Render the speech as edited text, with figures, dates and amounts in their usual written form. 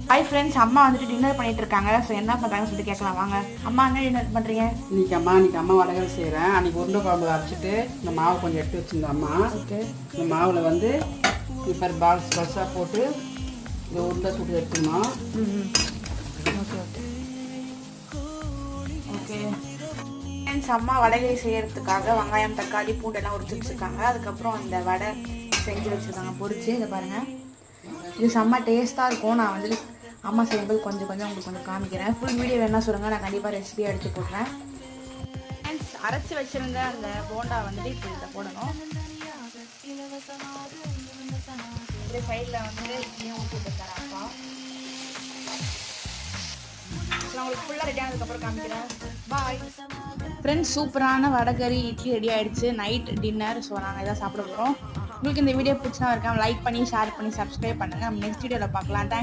Hi friends, அம்மா வந்துட்டு dinner பண்ணிட்டு இருக்காங்க. ஸோ என்ன பண்ணுறாங்கன்னு சொல்லிட்டு கேட்கலாம் வாங்க. அம்மா என்ன டின்னர் பண்ணுறீங்க? இன்னைக்கு அம்மா வடகல் செய்கிறேன். அன்றைக்கி உருண்டை குழம்பு அரைச்சிட்டு இந்த மாவு கொஞ்சம் எடுத்து வச்சுருந்தோம் அம்மா. ஓகே. இந்த மாவில் வந்து இப்போ பால்ஸாக போட்டு இந்த உருண்டை சுட்டு எடுத்துக்கணும். ஓகே ஓகே ஓகே ஃப்ரெண்ட்ஸ், அம்மா வடைகளை செய்யறதுக்காக வெங்காயம், தக்காளி, பூண்டெல்லாம் உரிச்சு வச்சுருக்காங்க. அதுக்கப்புறம் அந்த வடை செஞ்சு வச்சுருக்காங்க பொரிச்சு. இதை பாருங்கள், இது செம்ம டேஸ்ட்டாக இருக்கும். நான் வந்து அம்மா செய்யும்போது கொஞ்சம் உங்களுக்கு கொஞ்சம் காமிக்கிறேன். ஃபுல் வீடியோ வேணால் சொல்லுங்கள், நான் கண்டிப்பாக ரெசிபியாக எடுத்து போடுறேன். ஃப்ரெண்ட்ஸ், அரைச்சி வச்சுருந்த அந்த போண்டா வந்துட்டு இப்போ இதை போடணும். இந்த சைடில் வந்து இட்லியும் ஊற்றி கொடுத்தாரு அப்பா. நான் உங்களுக்கு ஃபுல்லாக ரெடி ஆனதுக்கப்புறம் காமிக்கிறேன். Bye friends. சூப்பரான வடகறி இட்லி ரெடி ஆகிடுச்சு. Night dinner. ஸோ நாங்கள் இதான் சாப்பிட போகிறோம். உங்களுக்கு இந்த வீடியோ பிடிச்சா இருக்காமல் லைக் பண்ணி, ஷேர் பண்ணி, சப்ஸ்கிரைப் பண்ணுங்கள். நம்ம நெக்ஸ்ட் வீடியோவில் பார்க்கலாம். தேங்க்ஸ்.